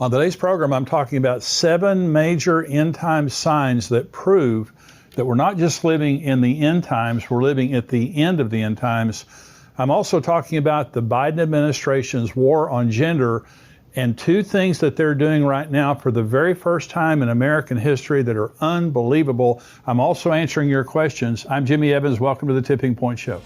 On today's program, I'm talking about 7 major end time signs that prove that we're not just living in the end times, we're living at the end of the end times. I'm also talking about the Biden administration's war on gender and 2 things that they're doing right now for the very first time in American history that are unbelievable. I'm also answering your questions. I'm Jimmy Evans. Welcome to the Tipping Point Show.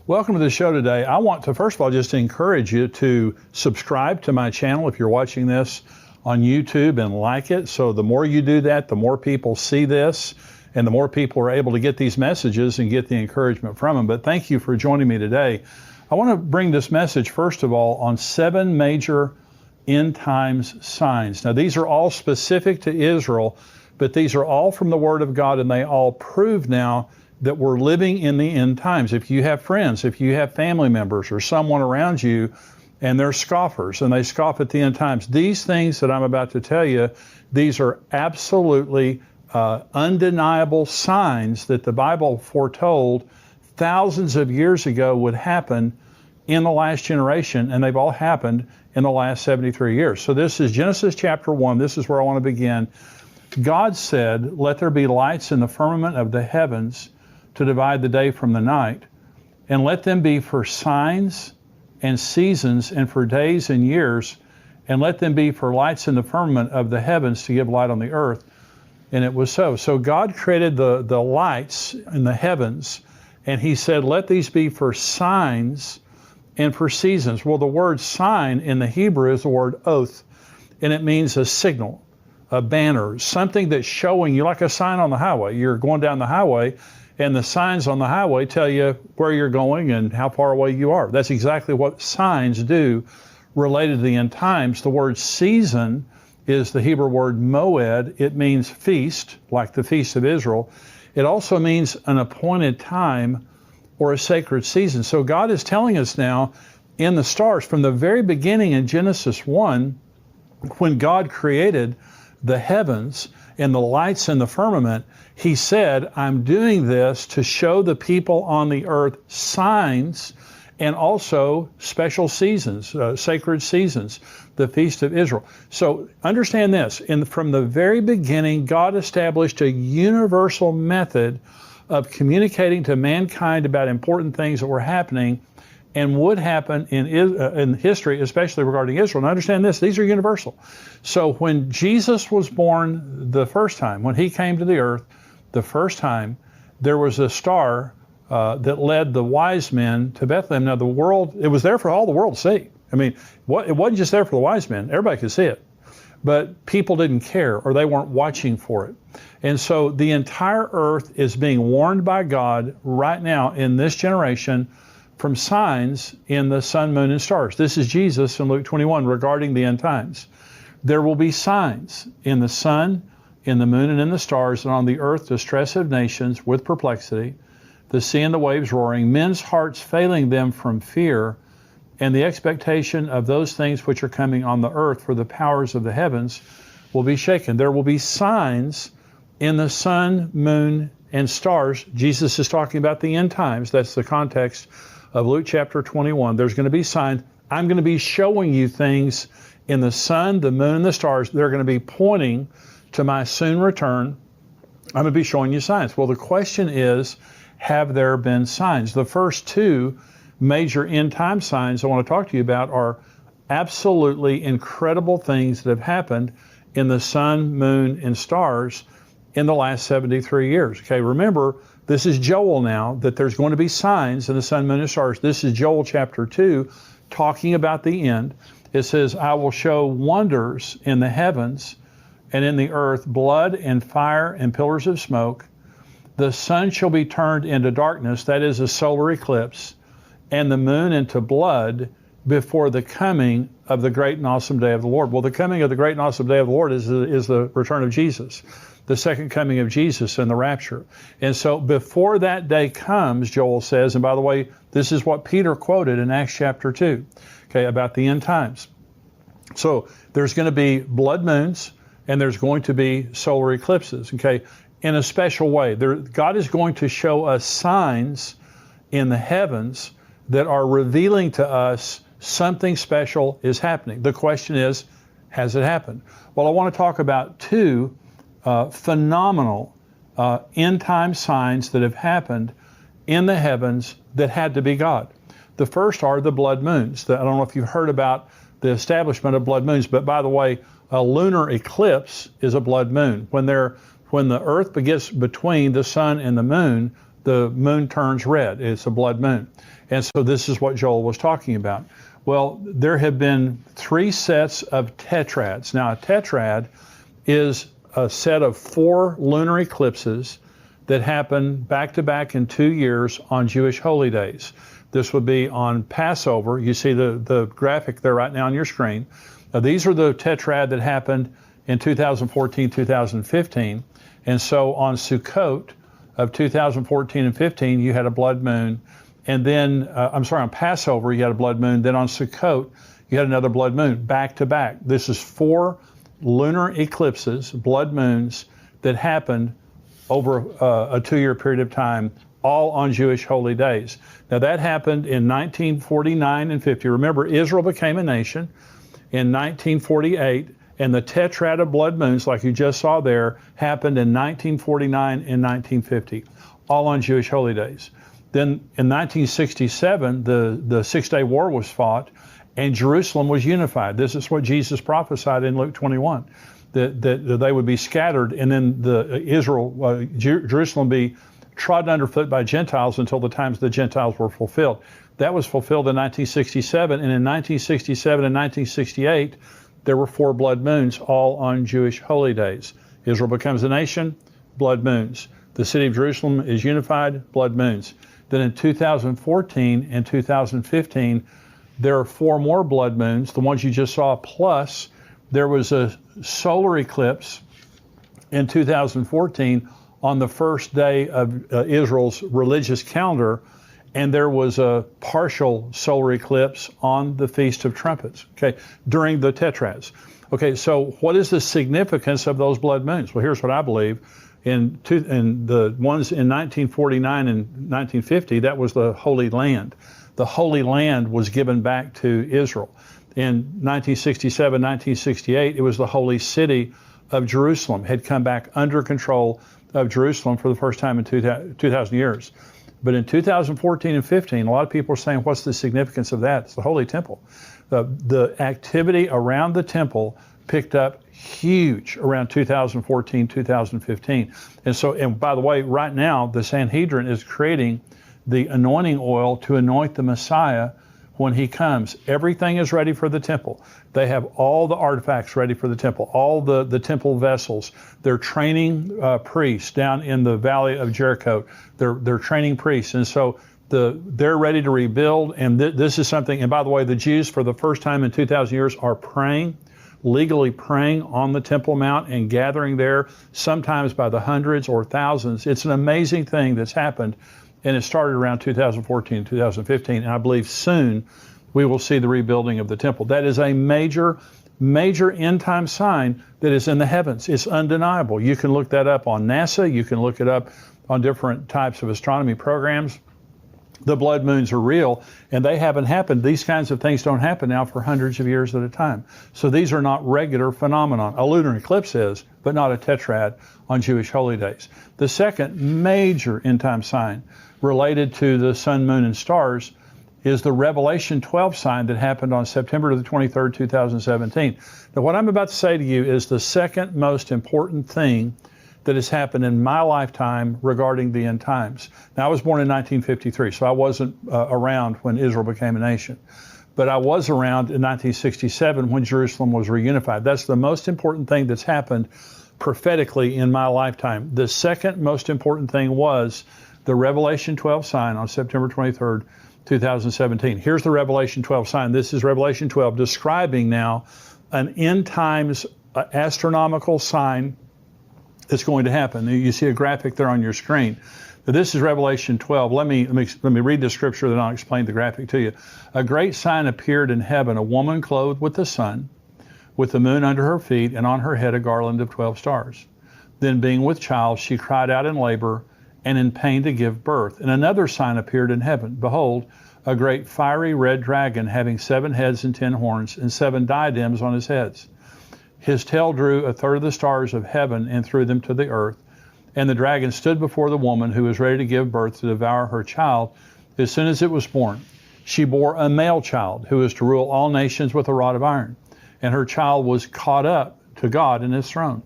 Welcome to the show today. I want to, first of all, just encourage you to subscribe to my channel if you're watching this on YouTube and like it. So the more you do that, the more people see this and the more people are able to get these messages and get the encouragement from them. But thank you for joining me today. I want to bring this message, first of all, on 7 major end times signs. Now, these are all specific to Israel, but these are all from the Word of God, and they all prove now that we're living in the end times. If you have friends, if you have family members or someone around you and they're scoffers and they scoff at the end times, these things that I'm about to tell you, these are absolutely undeniable signs that the Bible foretold thousands of years ago would happen in the last generation, and they've all happened in the last 73 years. So this is Genesis chapter 1. This is where I want to begin. God said, "Let there be lights in the firmament of the heavens to divide the day from the night, and let them be for signs and seasons and for days and years, and let them be for lights in the firmament of the heavens to give light on the earth." And it was so. So God created the lights in the heavens, and he said, let these be for signs and for seasons. Well, the word sign in the Hebrew is the word oath, and it means a signal, a banner, something that's showing you, like a sign on the highway. You're going down the highway, and the signs on the highway tell you where you're going and how far away you are. That's exactly what signs do related to the end times. The word season is the Hebrew word moed. It means feast, like the Feast of Israel. It also means an appointed time or a sacred season. So God is telling us now in the stars from the very beginning in Genesis 1, when God created the heavens and the lights in the firmament, he said, I'm doing this to show the people on the earth signs and also special seasons, sacred seasons, the Feast of Israel. So understand this, from the very beginning, God established a universal method of communicating to mankind about important things that were happening and would happen in history, especially regarding Israel. Now understand this, these are universal. So when Jesus was born the first time, when he came to the earth the first time, there was a star that led the wise men to Bethlehem. Now the world, it was there for all the world to see. I mean, it wasn't just there for the wise men, everybody could see it. But people didn't care, or they weren't watching for it. And so the entire earth is being warned by God right now in this generation from signs in the sun, moon, and stars. This is Jesus in Luke 21 regarding the end times. There will be signs in the sun, in the moon, and in the stars, and on the earth distress of nations with perplexity, the sea and the waves roaring, men's hearts failing them from fear, and the expectation of those things which are coming on the earth, for the powers of the heavens will be shaken. There will be signs in the sun, moon, and stars. Jesus is talking about the end times. That's the context of Luke chapter 21. There's going to be signs. I'm going to be showing you things in the sun, the moon, and the stars. They're going to be pointing to my soon return. I'm going to be showing you signs. Well, the question is, have there been signs? The first 2 major end time signs I want to talk to you about are absolutely incredible things that have happened in the sun, moon, and stars in the last 73 years. Okay, remember, this is Joel now, that there's going to be signs in the sun, moon, and stars. This is Joel chapter 2, talking about the end. It says, I will show wonders in the heavens and in the earth, blood and fire and pillars of smoke. The sun shall be turned into darkness, that is a solar eclipse, and the moon into blood before the coming of the great and awesome day of the Lord. Well, the coming of the great and awesome day of the Lord is the return of Jesus, the second coming of Jesus and the rapture. And so before that day comes, Joel says, and by the way, this is what Peter quoted in Acts chapter 2, okay, about the end times. So there's going to be blood moons and there's going to be solar eclipses, okay, in a special way. God is going to show us signs in the heavens that are revealing to us something special is happening. The question is, has it happened? Well, I want to talk about two phenomenal end time signs that have happened in the heavens that had to be God. The first are the blood moons. I don't know if you've heard about the establishment of blood moons, but by the way, a lunar eclipse is a blood moon. When the earth gets between the sun and the moon turns red. It's a blood moon. And so this is what Joel was talking about. Well, there have been 3 sets of tetrads. Now, a tetrad is a set of 4 lunar eclipses that happen back to back in 2 years on Jewish holy days. This would be on Passover. You see the graphic there right now on your screen. Now, these are the tetrad that happened in 2014, 2015. And so on Sukkot of 2014 and 15, you had a blood moon. And then, on Passover, you had a blood moon. Then on Sukkot, you had another blood moon, back to back. This is 4 lunar eclipses, blood moons, that happened over a 2-year period of time, all on Jewish holy days. Now, that happened in 1949 and 50. Remember, Israel became a nation in 1948, and the tetrad of blood moons, like you just saw there, happened in 1949 and 1950, all on Jewish holy days. Then in 1967, the Six-Day War was fought, and Jerusalem was unified. This is what Jesus prophesied in Luke 21, that they would be scattered, and then Jerusalem be trodden underfoot by Gentiles until the times the Gentiles were fulfilled. That was fulfilled in 1967, and in 1967 and 1968, there were 4 blood moons, all on Jewish holy days. Israel becomes a nation, blood moons. The city of Jerusalem is unified, blood moons. Then in 2014 and 2015, there are 4 more blood moons, the ones you just saw, plus there was a solar eclipse in 2014 on the first day of Israel's religious calendar, and there was a partial solar eclipse on the Feast of Trumpets, okay, during the tetrads. Okay, so what is the significance of those blood moons? Well, here's what I believe. In the ones in 1949 and 1950, that was the Holy Land. The Holy Land was given back to Israel. In 1967, 1968, it was the Holy City of Jerusalem, had come back under control of Jerusalem for the first time in 2,000 years. But in 2014 and 15, a lot of people are saying, what's the significance of that? It's the Holy Temple. The activity around the temple picked up huge around 2014, 2015. And by the way, right now, the Sanhedrin is creating the anointing oil to anoint the Messiah when he comes. Everything is ready for the temple. They have all the artifacts ready for the temple, all the temple vessels. They're training priests down in the valley of Jericho. They're training priests. And so they're ready to rebuild. And this is something, and by the way, the Jews for the first time in 2,000 years are praying, legally praying on the Temple Mount and gathering there, sometimes by the hundreds or thousands. It's an amazing thing that's happened, and it started around 2014, 2015, and I believe soon we will see the rebuilding of the temple. That is a major, major end-time sign that is in the heavens. It's undeniable. You can look that up on NASA. You can look it up on different types of astronomy programs. The blood moons are real, and they haven't happened. These kinds of things don't happen now for hundreds of years at a time. So these are not regular phenomenon. A lunar eclipse is, but not a tetrad on Jewish holy days. The second major end-time sign related to the sun, moon, and stars is the Revelation 12 sign that happened on September the 23rd, 2017. Now, what I'm about to say to you is the second most important thing that has happened in my lifetime regarding the end times. Now, I was born in 1953, so I wasn't around when Israel became a nation. But I was around in 1967 when Jerusalem was reunified. That's the most important thing that's happened prophetically in my lifetime. The second most important thing was the Revelation 12 sign on September 23rd, 2017. Here's the Revelation 12 sign. This is Revelation 12 describing now an end times astronomical sign that's going to happen. You see a graphic there on your screen. But this is Revelation 12. Let me read the scripture, then I'll explain the graphic to you. A great sign appeared in heaven, a woman clothed with the sun, with the moon under her feet, and on her head a garland of 12 stars. Then being with child, she cried out in labor and in pain to give birth. And another sign appeared in heaven. Behold, a great fiery red dragon, having 7 heads and 10 horns, and 7 diadems on his heads. His tail drew a third of the stars of heaven and threw them to the earth. And the dragon stood before the woman who was ready to give birth to devour her child as soon as it was born. She bore a male child who is to rule all nations with a rod of iron. And her child was caught up to God in his throne.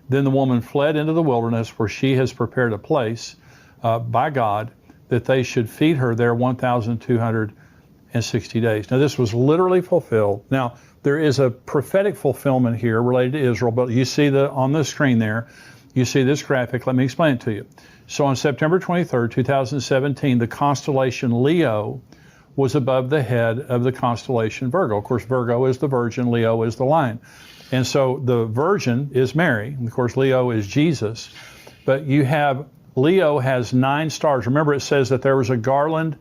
Then the woman fled into the wilderness, where she has prepared a place by God that they should feed her there 1,260 days. Now this was literally fulfilled. Now there is a prophetic fulfillment here related to Israel, but you see on the screen there, you see this graphic. Let me explain it to you. So on September 23rd, 2017, the constellation Leo was above the head of the constellation Virgo. Of course, Virgo is the Virgin, Leo is the Lion. And so the Virgin is Mary, and of course Leo is Jesus. But you have, Leo has 9 stars. Remember, it says that there was a garland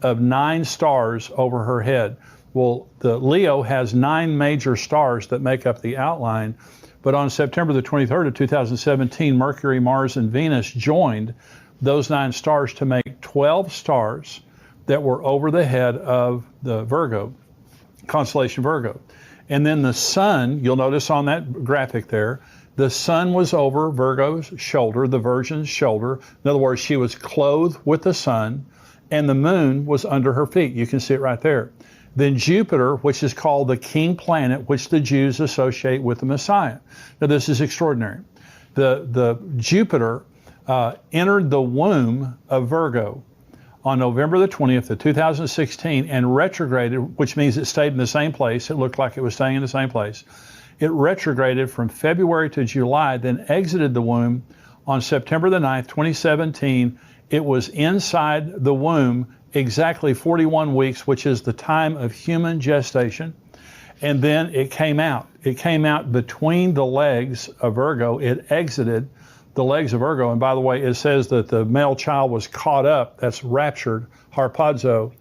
of 9 stars over her head. Well, the Leo has 9 major stars that make up the outline. But on September the 23rd of 2017, Mercury, Mars, and Venus joined those 9 stars to make 12 stars that were over the head of the Virgo, constellation Virgo. And then the sun, you'll notice on that graphic there, the sun was over Virgo's shoulder, the Virgin's shoulder. In other words, she was clothed with the sun, and the moon was under her feet. You can see it right there. Then Jupiter, which is called the king planet, which the Jews associate with the Messiah. Now this is extraordinary. The Jupiter entered the womb of Virgo on November the 20th of 2016 and retrograded, which means it stayed in the same place. It looked like it was staying in the same place. It retrograded from February to July, then exited the womb on September the 9th, 2017. It was inside the womb exactly 41 weeks, which is the time of human gestation. And then it came out. It came out between the legs of Virgo. It exited the legs of Virgo. And by the way, it says that the male child was caught up. That's raptured, harpazo.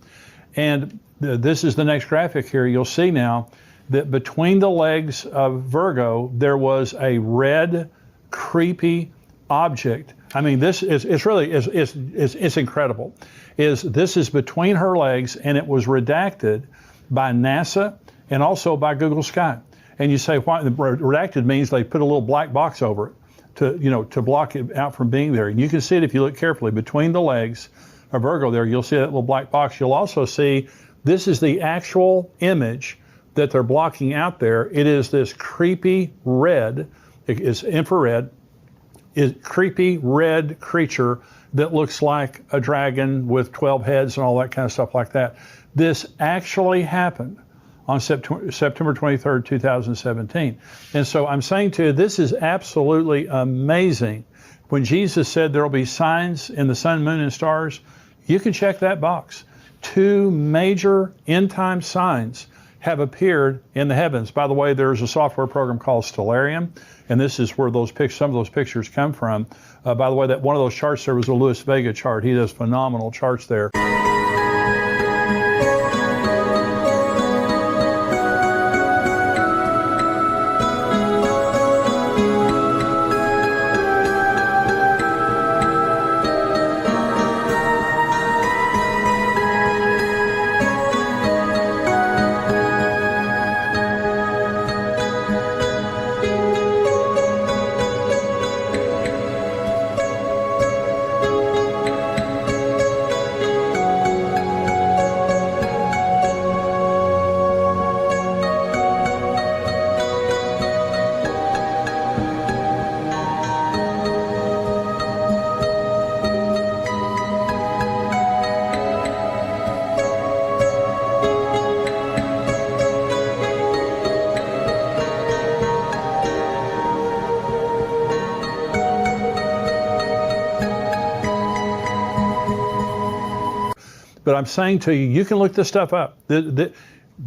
And this is the next graphic here. You'll see now that between the legs of Virgo, there was a red, creepy object. I mean, this is, it's incredible. This is between her legs, and it was redacted by NASA and also by Google Sky. And you say, why? Redacted means they put a little black box over it to block it out from being there. And you can see it if you look carefully between the legs of Virgo there. You'll see that little black box. You'll also see this is the actual image that they're blocking out there. It is this creepy red, it's infrared, creepy red creature that looks like a dragon with 12 heads and all that kind of stuff like that. This actually happened on September 23rd, 2017. And so I'm saying to you, this is absolutely amazing. When Jesus said there will be signs in the sun, moon, and stars, you can check that box. 2 major end-time signs have appeared in the heavens. By the way, there's a software program called Stellarium, and this is where some of those pictures come from. By the way, that one of those charts there was a Louis Vega chart. He does phenomenal charts there. But I'm saying to you, you can look this stuff up.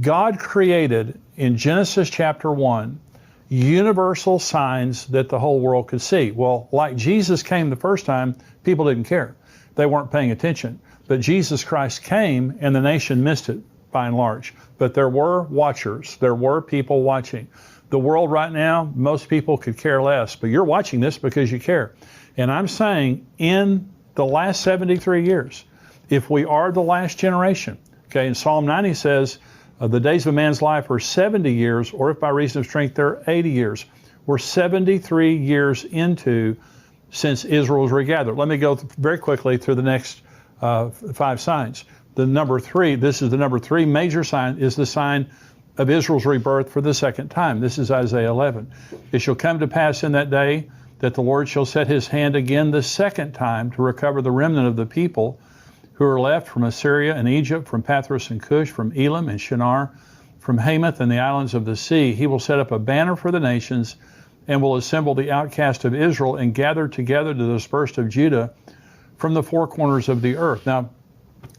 God created in Genesis chapter 1 universal signs that the whole world could see. Well, like Jesus came the first time, people didn't care. They weren't paying attention. But Jesus Christ came and the nation missed it by and large. But there were watchers. There were people watching. The world right now, most people could care less, but you're watching this because you care. And I'm saying in the last 73 years, if we are the last generation, okay, and Psalm 90 says, the days of a man's life are 70 years, or if by reason of strength, they're 80 years. We're 73 years into since Israel was regathered. Let me go very quickly through the next 5 signs. The number 3, this is the number 3 major sign, is the sign of Israel's rebirth for the second time. This is Isaiah 11. It shall come to pass in that day that the Lord shall set his hand again the second time to recover the remnant of the people who are left from Assyria and Egypt, from Pathros and Cush, from Elam and Shinar, from Hamath and the islands of the sea. He will set up a banner for the nations and will assemble the outcast of Israel and gather together the dispersed of Judah from the 4 corners of the earth. Now,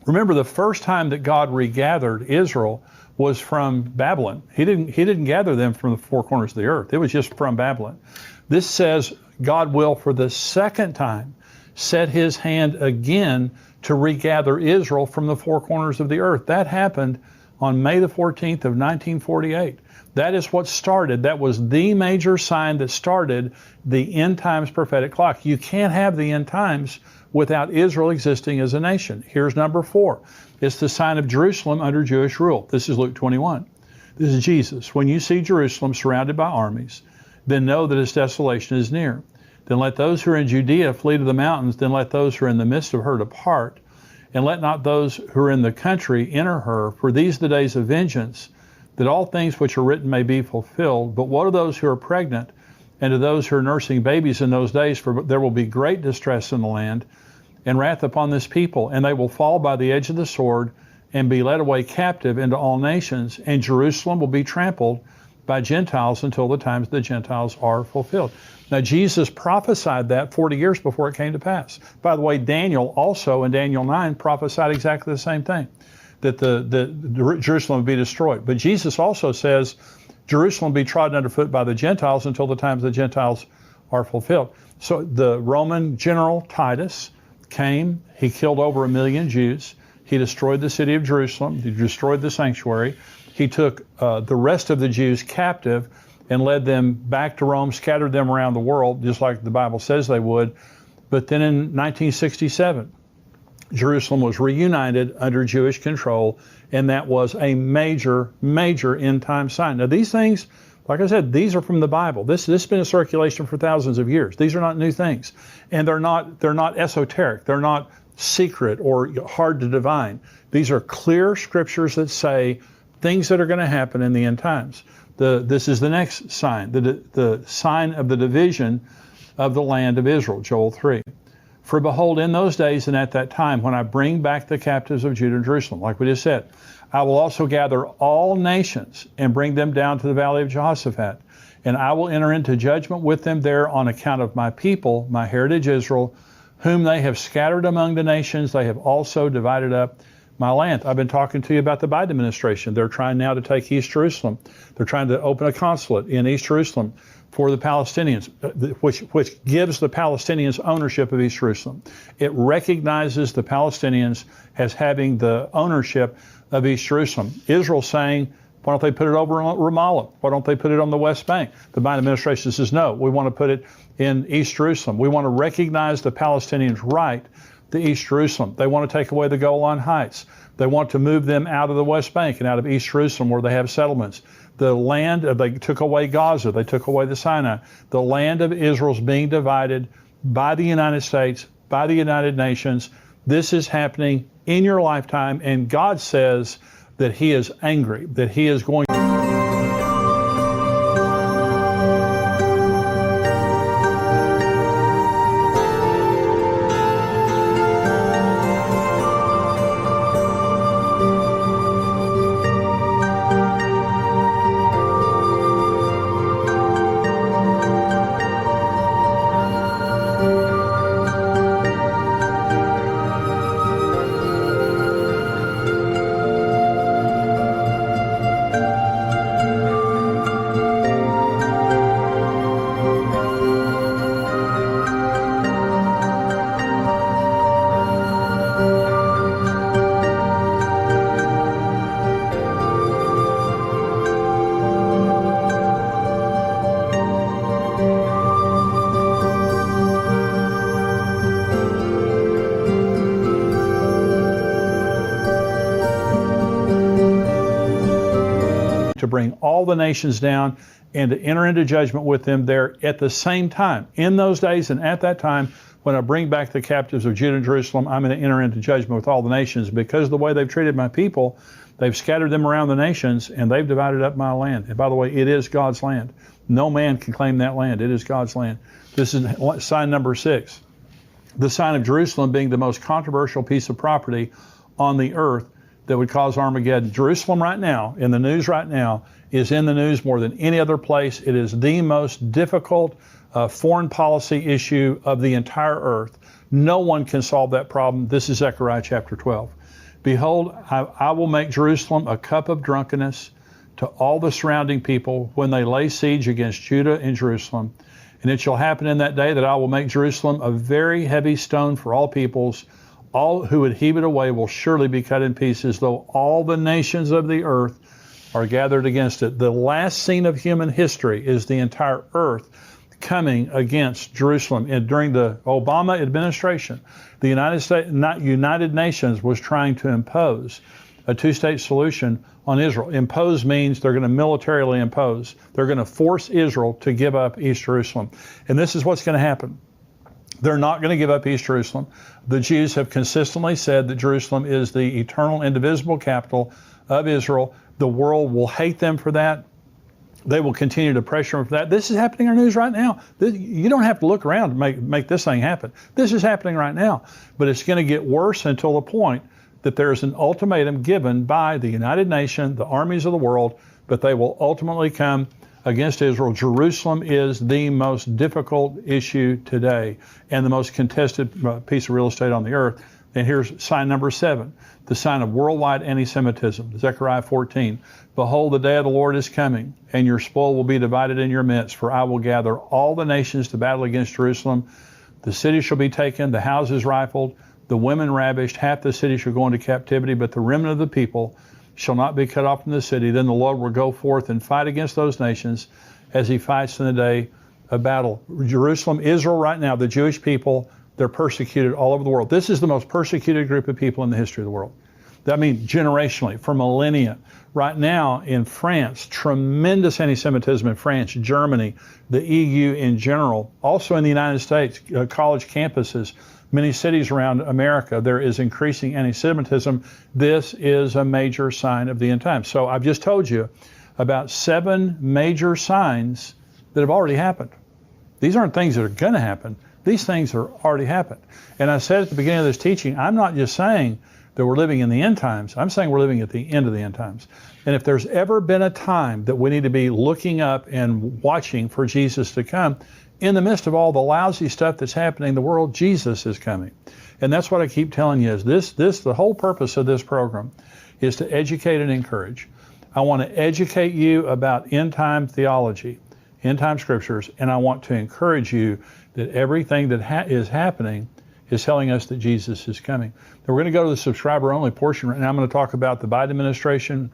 remember, the first time that God regathered Israel was from Babylon. He didn't gather them from the 4 corners of the earth. It was just from Babylon. This says God will, for the second time, set his hand again to regather Israel from the 4 corners of the earth. That happened on May the 14th of 1948. That is what started. That was the major sign that started the end times prophetic clock. You can't have the end times without Israel existing as a nation. Here's number 4. It's the sign of Jerusalem under Jewish rule. This is Luke 21. This is Jesus. When you see Jerusalem surrounded by armies, then know that its desolation is near. Then let those who are in Judea flee to the mountains. Then let those who are in the midst of her depart. And let not those who are in the country enter her. For these are the days of vengeance, that all things which are written may be fulfilled. But woe to those who are pregnant, and to those who are nursing babies in those days, for there will be great distress in the land, and wrath upon this people. And they will fall by the edge of the sword, and be led away captive into all nations. And Jerusalem will be trampled by Gentiles until the times of the Gentiles are fulfilled. Now, Jesus prophesied that 40 years before it came to pass. By the way, Daniel also in Daniel 9 prophesied exactly the same thing, that the Jerusalem would be destroyed. But Jesus also says Jerusalem will be trodden underfoot by the Gentiles until the times of the Gentiles are fulfilled. So the Roman general Titus came, he killed over 1 million Jews. He destroyed the city of Jerusalem. He destroyed the sanctuary. He took the rest of the Jews captive and led them back to Rome, scattered them around the world, just like the Bible says they would. But then in 1967, Jerusalem was reunited under Jewish control, and that was a major, major end-time sign. Now, these things, like I said, these are from the Bible. This has been in circulation for thousands of years. These are not new things, and they're not esoteric. They're not secret or hard to divine. These are clear scriptures that say things that are going to happen in the end times. This is the next sign, the sign of the division of the land of Israel, Joel 3. For behold, in those days and at that time, when I bring back the captives of Judah and Jerusalem, like we just said, I will also gather all nations and bring them down to the valley of Jehoshaphat. And I will enter into judgment with them there on account of my people, my heritage Israel, whom they have scattered among the nations. They have also divided up my land. I've been talking to you about the Biden administration. They're trying now to take East Jerusalem. They're trying to open a consulate in East Jerusalem for the Palestinians, which gives the Palestinians ownership of East Jerusalem. It recognizes the Palestinians as having the ownership of East Jerusalem. Israel's saying, why don't they put it over on Ramallah? Why don't they put it on the West Bank? The Biden administration says, no, we want to put it in East Jerusalem. We want to recognize the Palestinians' right to East Jerusalem. They want to take away the Golan Heights. They want to move them out of the West Bank and out of East Jerusalem where they have settlements. The land, they took away Gaza. They took away the Sinai. The land of Israel is being divided by the United States, by the United Nations. This is happening in your lifetime, and God says that He is angry, that He is going bring all the nations down and to enter into judgment with them there at the same time. In those days and at that time, when I bring back the captives of Judah and Jerusalem, I'm going to enter into judgment with all the nations because of the way they've treated my people. They've scattered them around the nations, and they've divided up my land. And by the way, it is God's land. No man can claim that land. It is God's land. This is sign number 6. The sign of Jerusalem being the most controversial piece of property on the earth that would cause Armageddon. Jerusalem right now, in the news right now, is in the news more than any other place. It is the most difficult foreign policy issue of the entire earth. No one can solve that problem. This is Zechariah chapter 12. Behold, I will make Jerusalem a cup of drunkenness to all the surrounding people when they lay siege against Judah and Jerusalem. And it shall happen in that day that I will make Jerusalem a very heavy stone for all peoples. All who would heave it away will surely be cut in pieces, though all the nations of the earth are gathered against it. The last scene of human history is the entire earth coming against Jerusalem. And during the Obama administration, the United Nations was trying to impose a two-state solution on Israel. Impose means they're going to militarily impose. They're going to force Israel to give up East Jerusalem. And this is what's going to happen. They're not going to give up East Jerusalem. The Jews have consistently said that Jerusalem is the eternal, indivisible capital of Israel. The world will hate them for that. They will continue to pressure them for that. This is happening in our news right now. You don't have to look around to make this thing happen. This is happening right now. But it's going to get worse until the point that there's an ultimatum given by the United Nations, the armies of the world, but they will ultimately come against Israel. Jerusalem is the most difficult issue today and the most contested piece of real estate on the earth. And here's sign number 7, the sign of worldwide anti-Semitism, Zechariah 14. Behold, the day of the Lord is coming, and your spoil will be divided in your midst, for I will gather all the nations to battle against Jerusalem. The city shall be taken, the houses rifled, the women ravished, half the city shall go into captivity, but the remnant of the people shall not be cut off from the city. Then the Lord will go forth and fight against those nations as he fights in the day of battle. Jerusalem, Israel right now, the Jewish people, they're persecuted all over the world. This is the most persecuted group of people in the history of the world. I mean, generationally, for millennia. Right now in France, tremendous anti-Semitism in France, Germany, the EU in general. Also in the United States, college campuses, many cities around America, there is increasing anti-Semitism. This is a major sign of the end times. So I've just told you about 7 major signs that have already happened. These aren't things that are going to happen. These things are already happened. And I said at the beginning of this teaching, I'm not just saying that we're living in the end times. I'm saying we're living at the end of the end times. And if there's ever been a time that we need to be looking up and watching for Jesus to come, in the midst of all the lousy stuff that's happening in the world, Jesus is coming. And that's what I keep telling you is the whole purpose of this program is to educate and encourage. I want to educate you about end time theology, end time scriptures, and I want to encourage you that everything that is happening is telling us that Jesus is coming. Now we're going to go to the subscriber only portion right now. I'm going to talk about the Biden administration,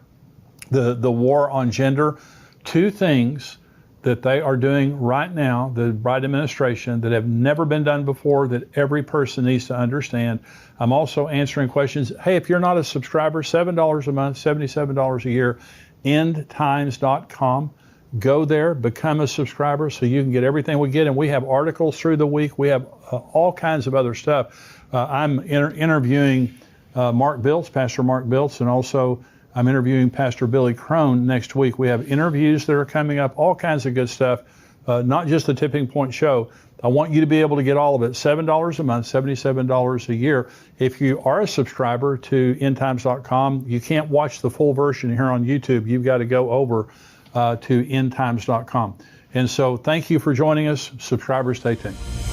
the war on gender, 2 things that they are doing right now, the Biden administration, that have never been done before, that every person needs to understand. I'm also answering questions. Hey, if you're not a subscriber, $7 a month, $77 a year, endtimes.com. Go there, become a subscriber so you can get everything we get. And we have articles through the week. We have all kinds of other stuff. I'm interviewing Mark Biltz, Pastor Mark Biltz, and also I'm interviewing Pastor Billy Crone next week. We have interviews that are coming up, all kinds of good stuff, not just the Tipping Point Show. I want you to be able to get all of it. $7 a month, $77 a year. If you are a subscriber to endtimes.com, you can't watch the full version here on YouTube. You've got to go over to endtimes.com. And so thank you for joining us. Subscribers, stay tuned.